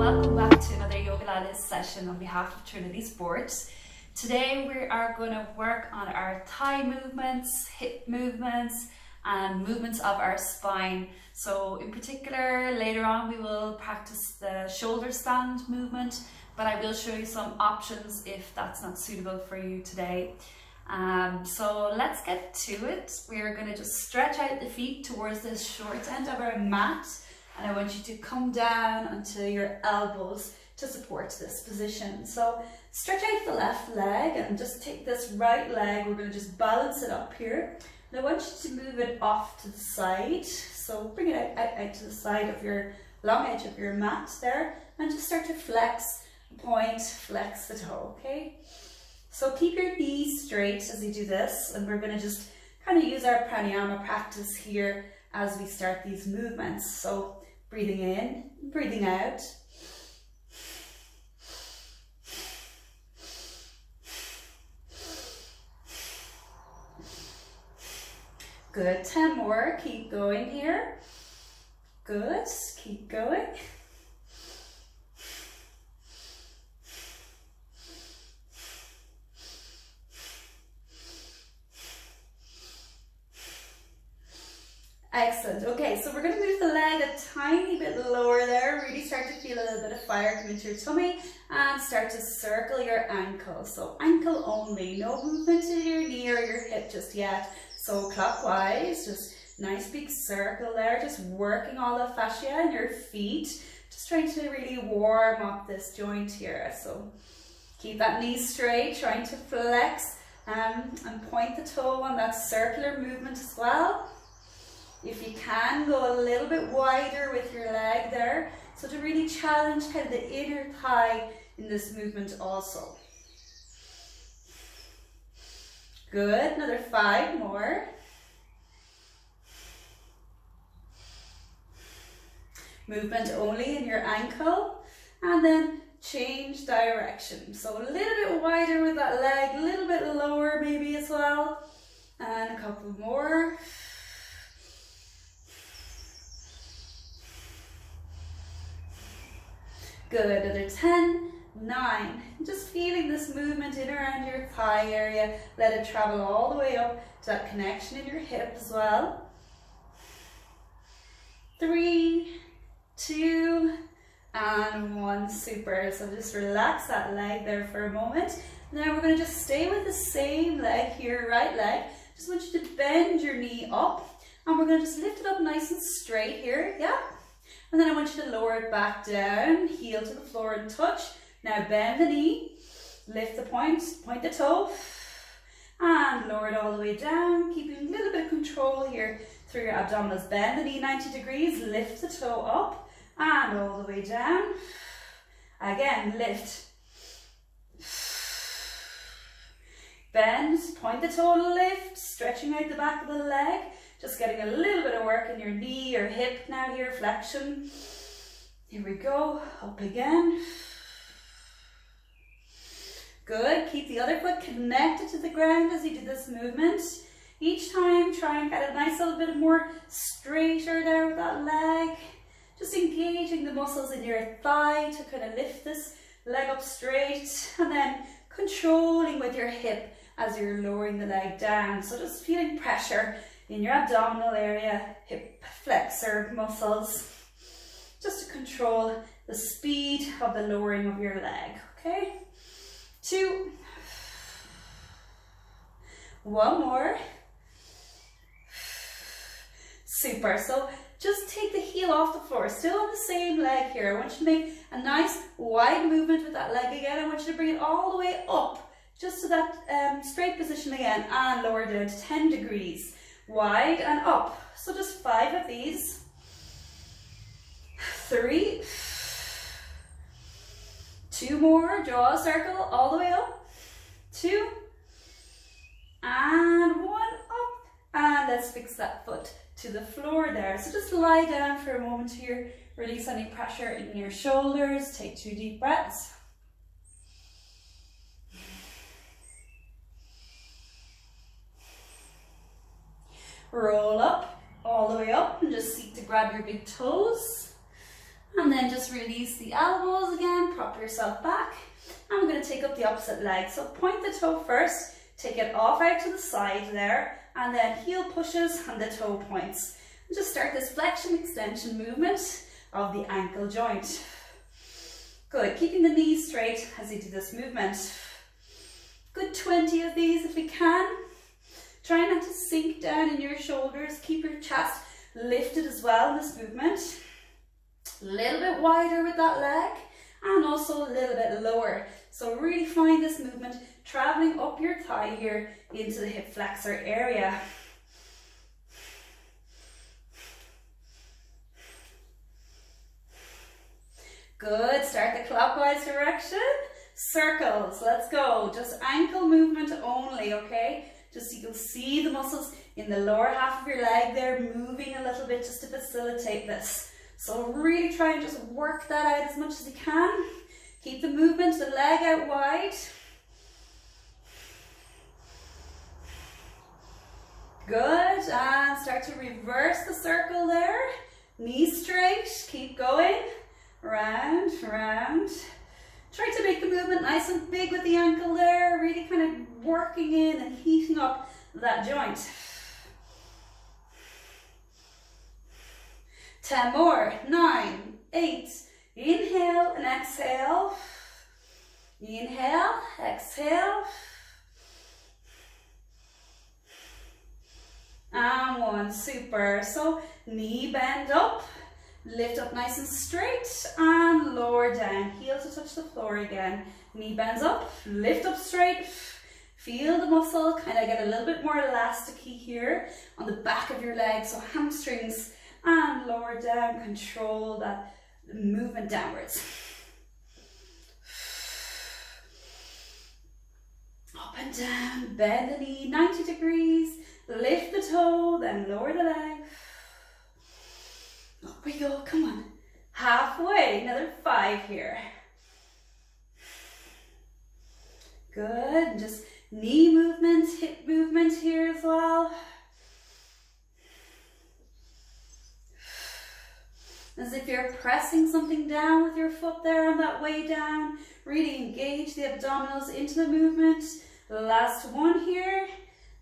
welcome back to another YOGALATES session on behalf of Trinity Sports. Today we are going to work on our thigh movements, hip movements and movements of our spine. So in particular later on we will practice the shoulder stand movement, but I will show you some options if that's not suitable for you today. So let's get to it. We are going to just stretch out the feet towards the short end of our mat, and I want you to come down onto your elbows to support this position. So stretch out the left leg and just take this right leg, we're going to just balance it up here. And I want you to move it off to the side. So bring it out to the side of your long edge of your mat there, and just start to flex, point, flex the toe, okay? So keep your knees straight as you do this, and we're going to just kind of use our pranayama practice here as we start these movements. So breathing in, breathing out. Good, 10 more, keep going here. Good, keep going. Excellent. Okay, so we're going to move the leg a tiny bit lower there. Really start to feel a little bit of fire come into your tummy and start to circle your ankle. So ankle only, no movement in your knee or your hip just yet. So clockwise, just nice big circle there, just working all the fascia in your feet. Just trying to really warm up this joint here. So keep that knee straight, trying to flex and point the toe on that circular movement as well. If you can, go a little bit wider with your leg there, so to really challenge kind of the inner thigh in this movement also. Good, another 5 more. Movement only in your ankle, and then change direction. So a little bit wider with that leg, a little bit lower maybe as well, and a couple more. Good, another 10, 9. Just feeling this movement in around your thigh area. Let it travel all the way up to that connection in your hip as well. 3, 2, and 1. Super. So just relax that leg there for a moment. Now we're going to just stay with the same leg here, right leg. Just want you to bend your knee up, and we're going to just lift it up nice and straight here. Yeah. And then I want you to lower it back down, heel to the floor and touch. Now bend the knee, lift the point the toe, and lower it all the way down, keeping a little bit of control here through your abdominals. Bend the knee 90 degrees, lift the toe up, and all the way down. Again, lift. Bend, point the toe, lift, stretching out the back of the leg. Just getting a little bit of work in your knee or hip now here, flexion. Here we go, up again. Good, keep the other foot connected to the ground as you do this movement. Each time, try and get a nice little bit more straighter there with that leg. Just engaging the muscles in your thigh to kind of lift this leg up straight, and then controlling with your hip as you're lowering the leg down. So just feeling pressure in your abdominal area, hip flexor muscles, just to control the speed of the lowering of your leg, okay? 2, 1 more. Super, so just take the heel off the floor, still on the same leg here. I want you to make a nice wide movement with that leg again. I want you to bring it all the way up, just to that straight position again, and lower down to 10 degrees. Wide and up. So just 5 of these. 3. 2 more. Draw a circle all the way up. 2. And 1 up. And let's fix that foot to the floor there. So just lie down for a moment here. Release any pressure in your shoulders. Take 2 deep breaths. Roll up, all the way up, and just seek to grab your big toes. And then just release the elbows again, prop yourself back. And we're going to take up the opposite leg. So point the toe first, take it off out to the side there, and then heel pushes and the toe points. And just start this flexion extension movement of the ankle joint. Good, keeping the knees straight as you do this movement. Good 20 of these if we can. Try not to sink down in your shoulders. Keep your chest lifted as well in this movement. A little bit wider with that leg and also a little bit lower. So really find this movement traveling up your thigh here into the hip flexor area. Good, start the clockwise direction. Circles, let's go. Just ankle movement only, okay? Just so you can see the muscles in the lower half of your leg there moving a little bit just to facilitate this. So really try and just work that out as much as you can. Keep the movement, the leg out wide. Good, and start to reverse the circle there. Knees straight, keep going. Round, round. Try to make the movement nice and big with the ankle there, really kind of working in and heating up that joint. 10 more, 9, 8, inhale and exhale. Inhale, exhale. And 1, super. So knee bend up. Lift up nice and straight and lower down. Heel to touch the floor again. Knee bends up, lift up straight. Feel the muscle kind of get a little bit more elasticy here on the back of your legs. So hamstrings and lower down. Control that movement downwards. Up and down. Bend the knee 90 degrees. Lift the toe, then lower the leg. Up we go, come on. Halfway, another 5 here. Good, and just knee movement, hip movement here as well. As if you're pressing something down with your foot there on that way down. Really engage the abdominals into the movement. Last one here.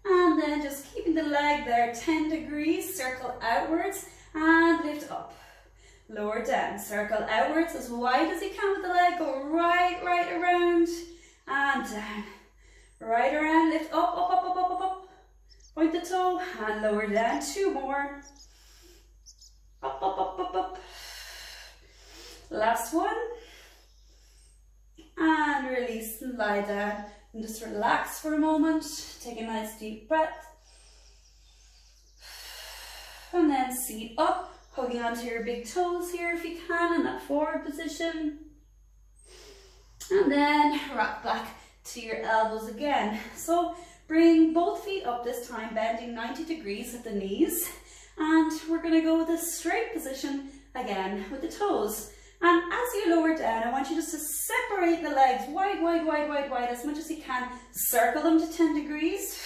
And then just keeping the leg there 10 degrees, circle outwards. And lift up, lower down, circle outwards as wide as you can with the leg, go right around and down, right around, lift up, up, up, up, up, up, up, point the toe and lower down, 2 more, up, up, up, up, up, last one, and release and lie down, and just relax for a moment, take a nice deep breath. And then seat up, hugging onto your big toes here if you can in that forward position. And then rock back to your elbows again. So bring both feet up this time, bending 90 degrees at the knees. And we're going to go with a straight position again with the toes. And as you lower down, I want you just to separate the legs wide, wide, wide, wide, wide as much as you can. Circle them to 10 degrees.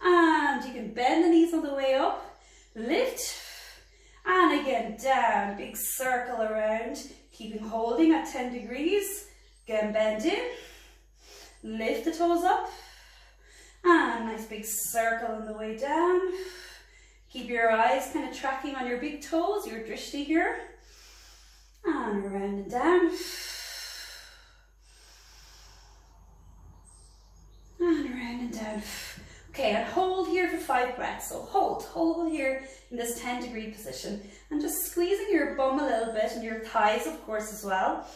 And you can bend the knees on the way up. Lift, and again down, big circle around, keeping holding at 10 degrees, again bend in, lift the toes up, and nice big circle on the way down. Keep your eyes kind of tracking on your big toes, your drishti here, and around and down, and around and down. Okay, and hold here for 5 breaths. So hold here in this 10-degree position. And just squeezing your bum a little bit and your thighs, of course, as well.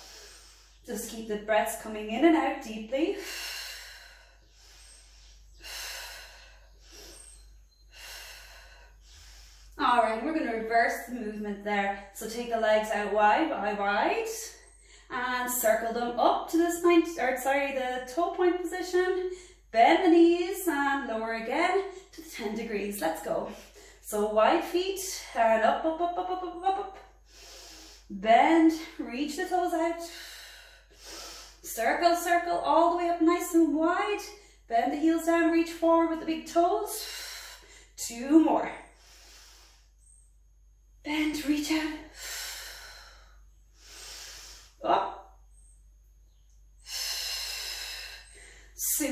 Just keep the breaths coming in and out deeply. All right, we're going to reverse the movement there. So take the legs out wide, wide, and circle them up to this point, the toe point position. Bend the knees and lower again to 10 degrees. Let's go. So wide feet and up, up, up, up, up, up, up, up. Bend, reach the toes out. Circle, circle all the way up nice and wide. Bend the heels down, reach forward with the big toes. 2 more. Bend, reach out.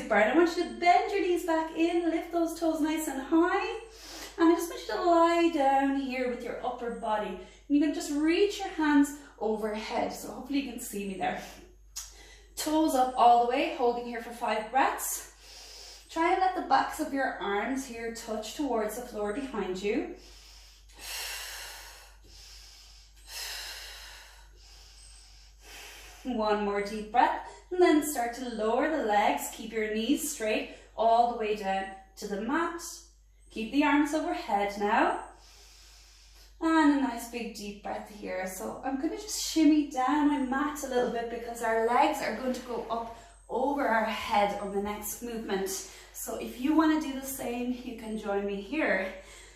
super. And I want you to bend your knees back in, lift those toes nice and high. And I just want you to lie down here with your upper body. And you can just reach your hands overhead. So hopefully you can see me there. Toes up all the way, holding here for 5 breaths. Try and let the backs of your arms here touch towards the floor behind you. One more deep breath, and then start to lower the legs. Keep your knees straight all the way down to the mat. Keep the arms overhead now. And a nice big deep breath here. So I'm going to just shimmy down my mat a little bit because our legs are going to go up over our head on the next movement. So if you want to do the same, you can join me here.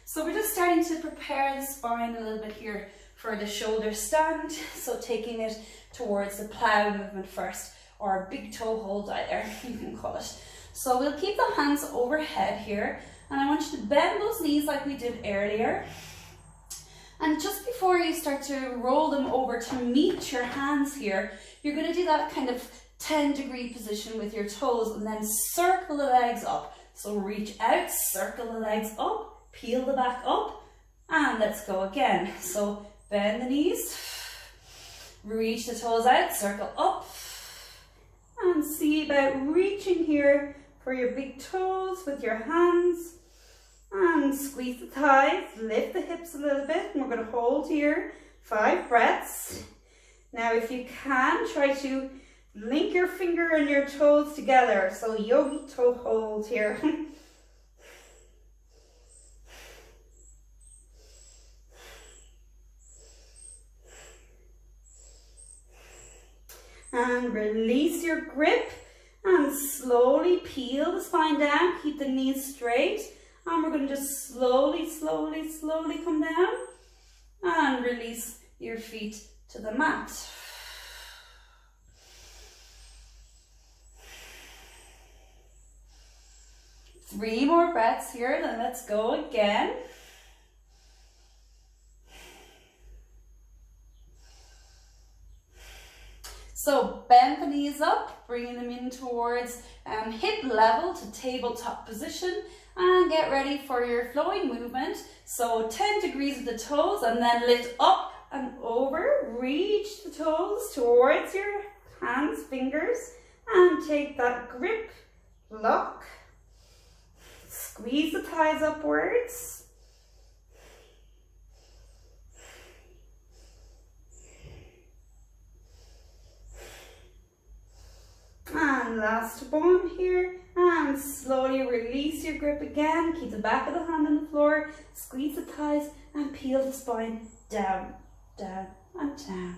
So we're just starting to prepare the spine a little bit here for the shoulder stand. So taking it towards the plow movement first, or a big toe hold either, you can call it. So we'll keep the hands overhead here, and I want you to bend those knees like we did earlier. And just before you start to roll them over to meet your hands here, you're going to do that kind of 10-degree position with your toes, and then circle the legs up. So reach out, circle the legs up, peel the back up, and let's go again. So bend the knees, reach the toes out, circle up, and see about reaching here for your big toes with your hands, and squeeze the thighs, lift the hips a little bit, and we're going to hold here 5 breaths. Now if you can, try to link your finger and your toes together, so yogi toe hold here. And release your grip and slowly peel the spine down. Keep the knees straight. And we're going to just slowly, slowly, slowly come down and release your feet to the mat. Three more breaths here, then let's go again. So bend the knees up, bringing them in towards hip level to tabletop position, and get ready for your flowing movement. So 10 degrees with the toes, and then lift up and over, reach the toes towards your hands, fingers, and take that grip, lock, squeeze the thighs upwards. And last one here, and slowly release your grip again. Keep the back of the hand on the floor, squeeze the thighs, and peel the spine down, down, and down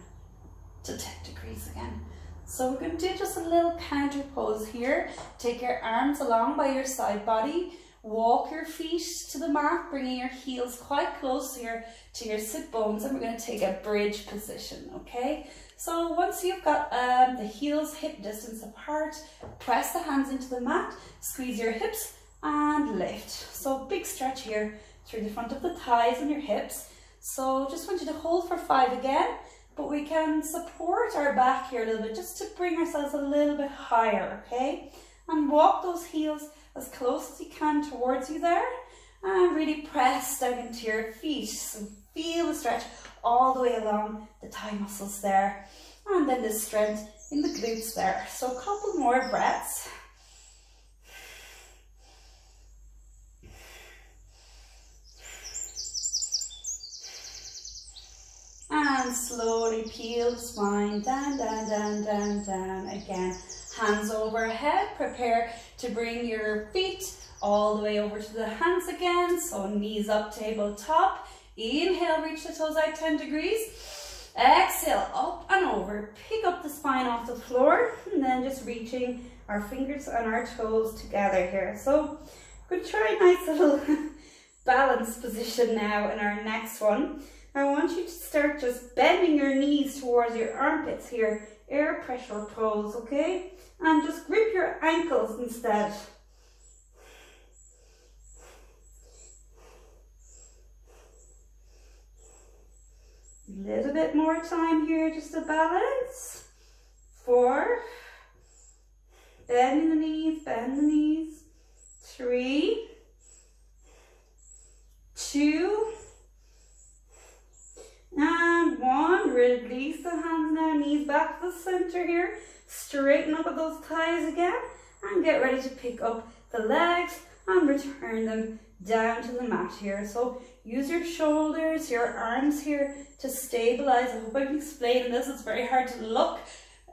to 10 degrees again. So we're going to do just a little counter pose here. Take your arms along by your side body, walk your feet to the mat, bringing your heels quite close here to your sit bones, and we're going to take a bridge position, okay? So once you've got the heels hip distance apart, press the hands into the mat, squeeze your hips and lift. So big stretch here through the front of the thighs and your hips. So just want you to hold for 5 again, but we can support our back here a little bit just to bring ourselves a little bit higher, okay? And walk those heels as close as you can towards you there, and really press down into your feet. So feel the stretch all the way along the thigh muscles there, and then the strength in the glutes there. So a couple more breaths. And slowly peel the spine down, down, down, down, down. Again, hands overhead. Prepare to bring your feet all the way over to the hands again. So knees up, tabletop. Inhale, reach the toes out 10 degrees. Exhale, up and over. Pick up the spine off the floor, and then just reaching our fingers and our toes together here. So we'll try a nice little balance position now in our next one. I want you to start just bending your knees towards your armpits here. Air pressure pose, okay? And just grip your ankles instead. A little bit more time here just to balance. 4, bending the knees, bend the knees. 3, 2, and 1. Release the hands now, knees back to the center here. Straighten up at those thighs again and get ready to pick up the legs and return them down to the mat here. So use your shoulders, your arms here to stabilize. I hope I'm explaining this. It's very hard to look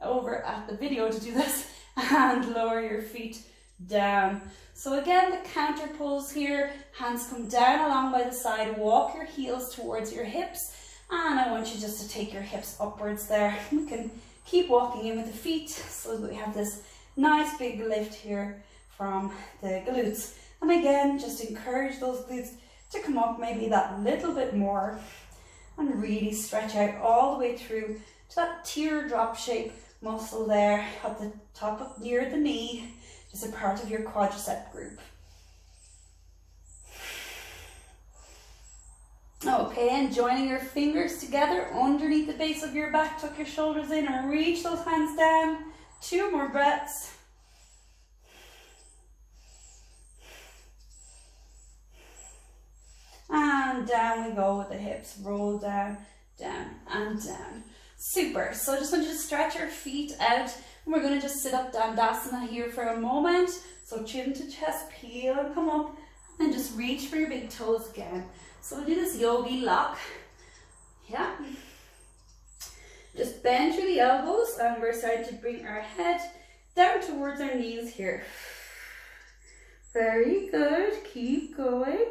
over at the video to do this, and lower your feet down. So again, the counter pose here, hands come down along by the side, walk your heels towards your hips, and I want you just to take your hips upwards there. You can keep walking in with the feet so that we have this nice big lift here from the glutes. And again, just encourage those glutes to come up maybe that little bit more and really stretch out all the way through to that teardrop shape muscle there at the top up near the knee, just a part of your quadricep group. Okay, and joining your fingers together underneath the base of your back, tuck your shoulders in and reach those hands down. 2 more breaths. And down we go with the hips, roll down, down and down. Super, so I just want you to stretch your feet out, and we're going to just sit up Dandasana here for a moment. So chin to chest, peel and come up, and then just reach for your big toes again. So we'll do this yogi lock. Yeah. Just bend through the elbows, and we're starting to bring our head down towards our knees here. Very good, keep going.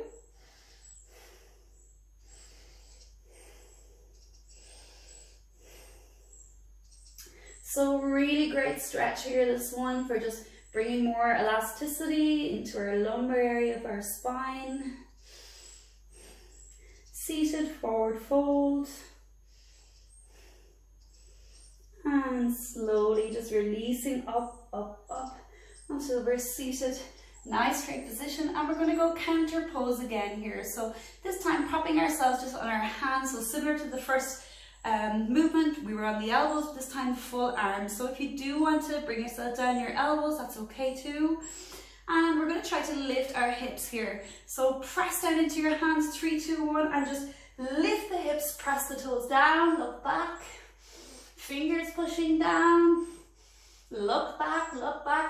So really great stretch here, this one, for just bringing more elasticity into our lumbar area of our spine. Seated forward fold. And slowly just releasing up, up, up until we're seated. Nice straight position, and we're going to go counter pose again here. So this time propping ourselves just on our hands, so similar to the first movement, we were on the elbows, this time full arms. So if you do want to bring yourself down your elbows, that's okay too. And we're going to try to lift our hips here. So press down into your hands, 3, 2, 1, and just lift the hips, press the toes down, look back, fingers pushing down, look back,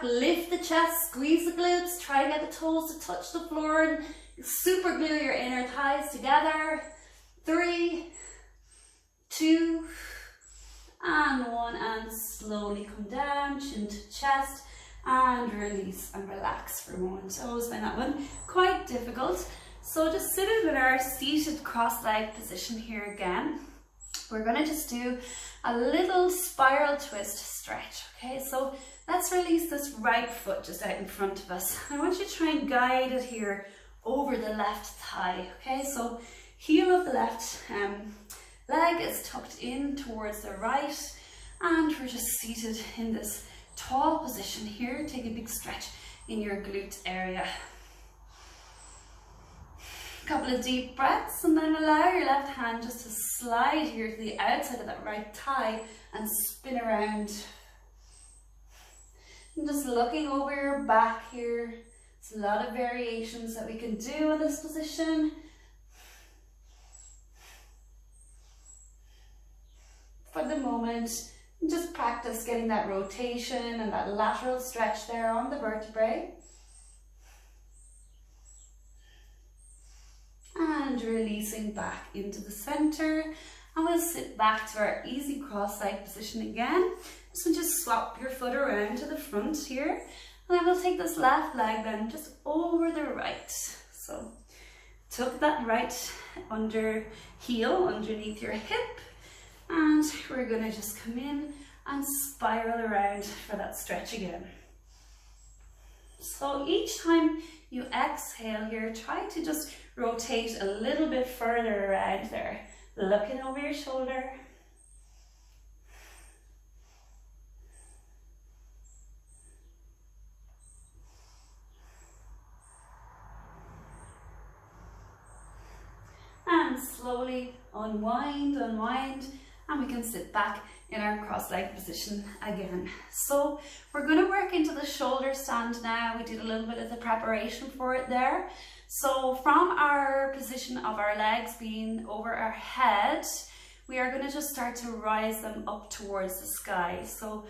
lift the chest, squeeze the glutes, try and get the toes to touch the floor and super glue your inner thighs together. 3, 2, and 1, and slowly come down, chin to chest, and release and relax for a moment. I always find that one quite difficult. So just sitting in our seated cross-leg position here again. We're going to just do a little spiral twist stretch. Okay, so let's release this right foot just out in front of us. I want you to try and guide it here over the left thigh. Okay, so heel of the left leg is tucked in towards the right, and we're just seated in this tall position here. Take a big stretch in your glute area. A couple of deep breaths, and then allow your left hand just to slide here to the outside of that right thigh and spin around. And just looking over your back here. There's a lot of variations that we can do in this position. For the moment, just practice getting that rotation and that lateral stretch there on the vertebrae. And releasing back into the center. And we'll sit back to our easy cross-leg position again. So just swap your foot around to the front here. And then we'll take this left leg then just over the right. So tuck that right under heel underneath your hip. And we're going to just come in and spiral around for that stretch again. So each time you exhale here, try to just rotate a little bit further around there, looking over your shoulder. And slowly unwind, unwind. and we can sit back in our cross-legged position again. So we're going to work into the shoulder stand now. We did a little bit of the preparation for it there. So from our position of our legs being over our head, we are going to just start to rise them up towards the sky. So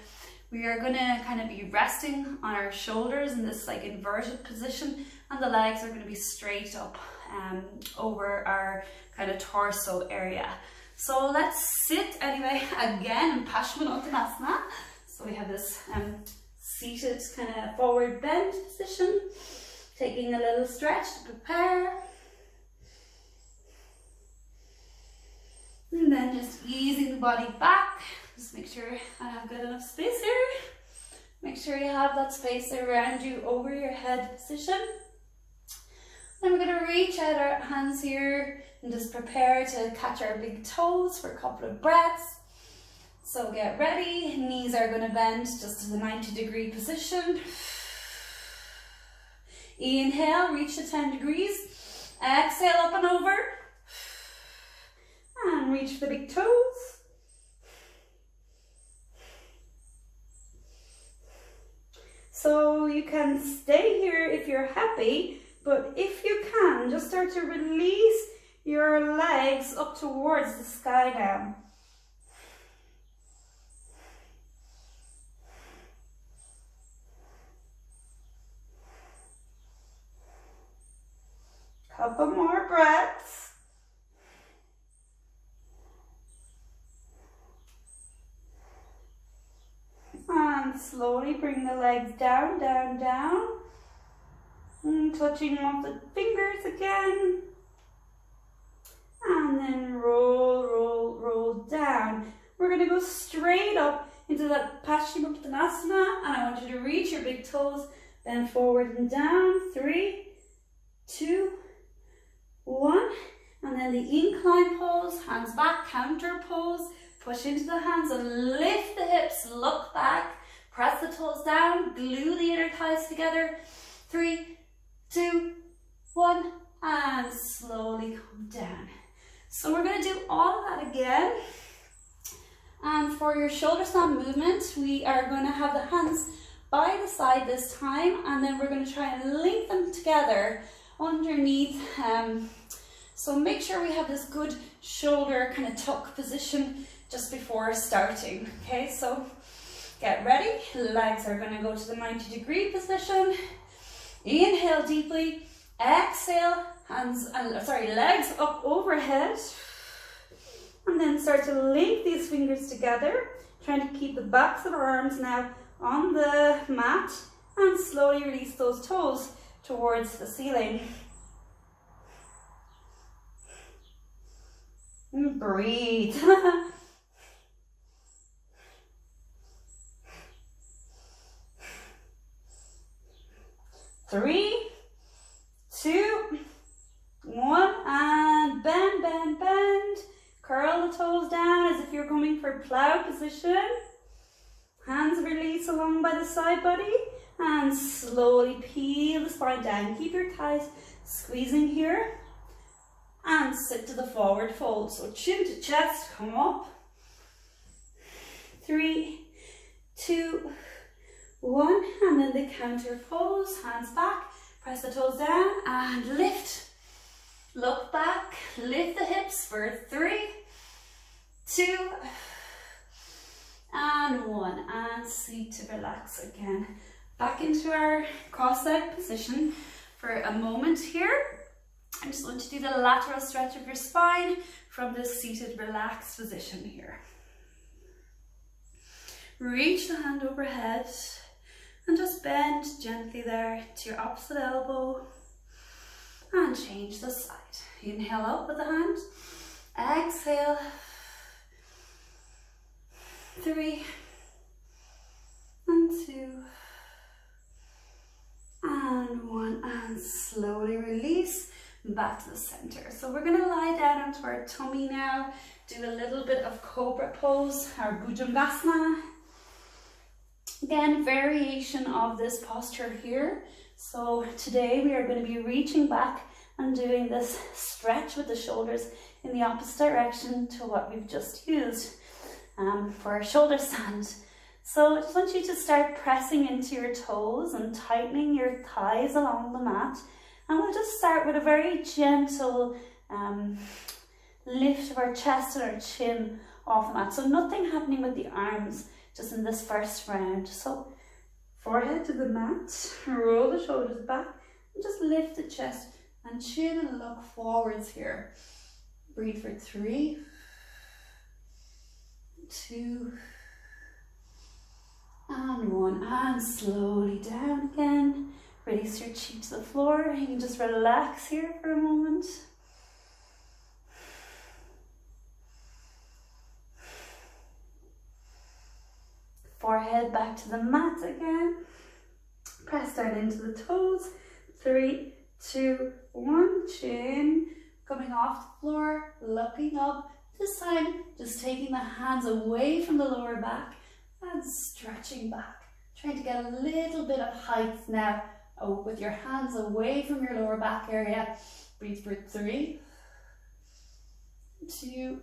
we are going to kind of be resting on our shoulders in this like inverted position, and the legs are going to be straight up over our kind of torso area. So let's sit anyway again in Paschimottanasana. So we have this seated kind of forward bend position, taking a little stretch to prepare. And then just easing the body back. Just make sure I have good enough space here. Make sure you have that space around you over your head position. Then we're going to reach out our hands here and just prepare to catch our big toes for a couple of breaths. So get ready. Knees are going to bend just to the 90-degree position. Inhale, reach to 10 degrees. Exhale, up and over. And reach for the big toes. So you can stay here if you're happy, but if you can, just start to release your legs up towards the sky now. Couple more breaths. And slowly bring the legs down, down, down. And touching off the fingers again. And then roll, roll, roll down. We're going to go straight up into that Paschimottanasana. And I want you to reach your big toes, bend forward and down. 3, 2, 1. And then the incline pose, hands back, counter pose. Push into the hands and lift the hips, look back, press the toes down, glue the inner thighs together. 3, 2, 1, and slowly come down. So we're going to do all of that again. And for your shoulder stand movement, we are going to have the hands by the side this time, and then we're going to try and link them together underneath. So make sure we have this good shoulder kind of tuck position just before starting. Okay, so get ready. Legs are going to go to the 90-degree position. Inhale deeply. Exhale, legs up overhead. And then start to link these fingers together, trying to keep the backs of our arms now on the mat, and slowly release those toes towards the ceiling. And breathe. 3, 2, 1, and bend, bend, bend. Curl the toes down as if you're coming for plow position. Hands release along by the side body, and slowly peel the spine down. Keep your thighs squeezing here, and sit to the forward fold. So chin to chest, come up. 3, 2, 1, and then the counter pose, hands back, press the toes down and lift. Look back, lift the hips for 3, 2, and 1, and seat to relax again. Back into our cross-legged position for a moment here. I just want to do the lateral stretch of your spine from this seated relaxed position here. Reach the hand overhead and just bend gently there to your opposite elbow and change the side. Inhale up with the hand, exhale, 3 and 2 and 1, and slowly release back to the center. So we're going to lie down onto our tummy now, do a little bit of Cobra Pose, our Bhujangasana. Again, variation of this posture here. So today we are going to be reaching back and doing this stretch with the shoulders in the opposite direction to what we've just used. for a shoulder stand. So I just want you to start pressing into your toes and tightening your thighs along the mat. And we'll just start with a very gentle lift of our chest and our chin off the mat. So nothing happening with the arms just in this first round. So forehead to the mat, roll the shoulders back and just lift the chest and chin and look forwards here. Breathe for 3, 2, and 1. And slowly down again. Release your cheek to the floor. You can just relax here for a moment. Forehead back to the mat again. Press down into the toes. 3, 2, 1. Chin coming off the floor, looking up. This time, just taking the hands away from the lower back and stretching back. Trying to get a little bit of height now with your hands away from your lower back area. Breathe for 3, 2,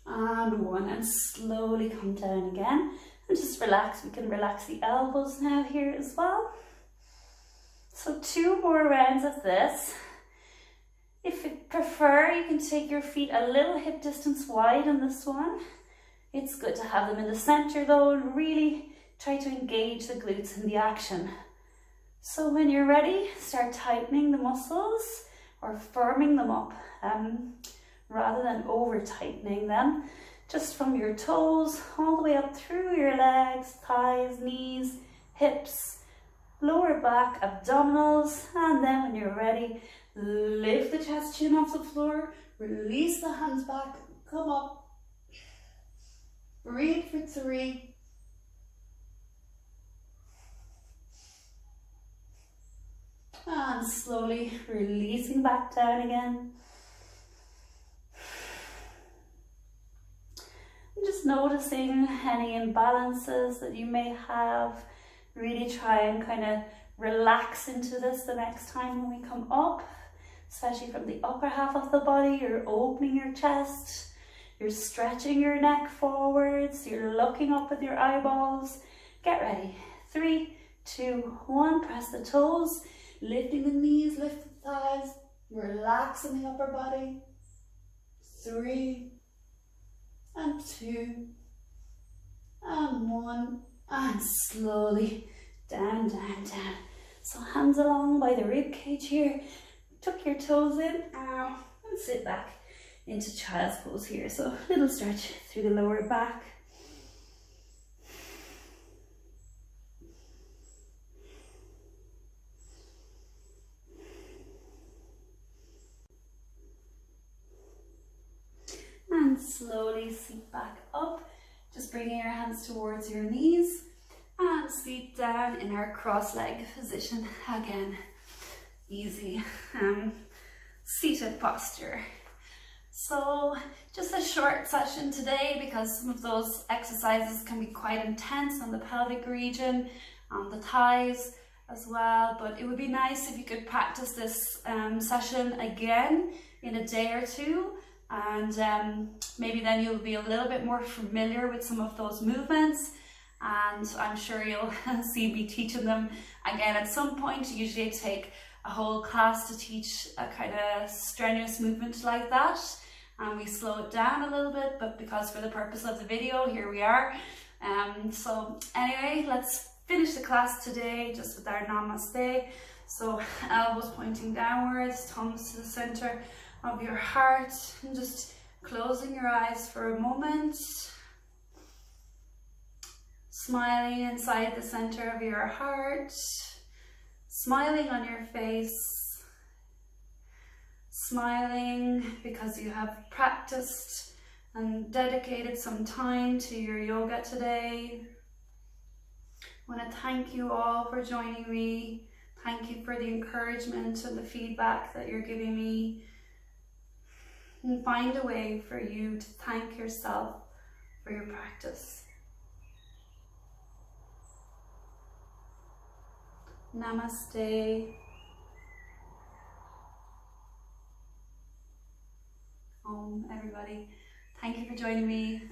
and 1. And slowly come down again. And just relax. We can relax the elbows now here as well. So 2 more rounds of this. If you prefer, you can take your feet a little hip distance wide on this one. It's good to have them in the center though, and really try to engage the glutes in the action. So when you're ready, start tightening the muscles or firming them up rather than over tightening them. Just from your toes all the way up through your legs, thighs, knees, hips, lower back, abdominals, and then when you're ready, lift the chest, chin off the floor, release the hands back, come up, breathe for 3, and slowly releasing back down again. And just noticing any imbalances that you may have. Really try and kind of relax into this the next time when we come up, especially from the upper half of the body. You're opening your chest, you're stretching your neck forwards, you're looking up with your eyeballs. Get ready. 3, 2, 1. Press the toes, lifting the knees, lift the thighs, relaxing the upper body. 3, and 2, and 1. And slowly down, down, down. So hands along by the rib cage here. Tuck your toes in and sit back into child's pose here. So little stretch through the lower back. And slowly seat back up. Just bringing your hands towards your knees and seat down in our cross-legged position again. Easy seated posture. So just a short session today because some of those exercises can be quite intense on the pelvic region, on the thighs as well, but it would be nice if you could practice this session again in a day or two. And maybe then you'll be a little bit more familiar with some of those movements, and I'm sure you'll see me teaching them again at some point. Usually I take a whole class to teach a kind of strenuous movement like that, and we slow it down a little bit, but because for the purpose of the video, here we are. So anyway, let's finish the class today just with our namaste. So elbows pointing downwards, thumbs to the center of your heart, and just closing your eyes for a moment, smiling inside the center of your heart, smiling on your face, smiling because you have practiced and dedicated some time to your yoga today. I want to thank you all for joining me. Thank you for the encouragement and the feedback that you're giving me. And find a way for you to thank yourself for your practice. Namaste. Om, everybody. Thank you for joining me.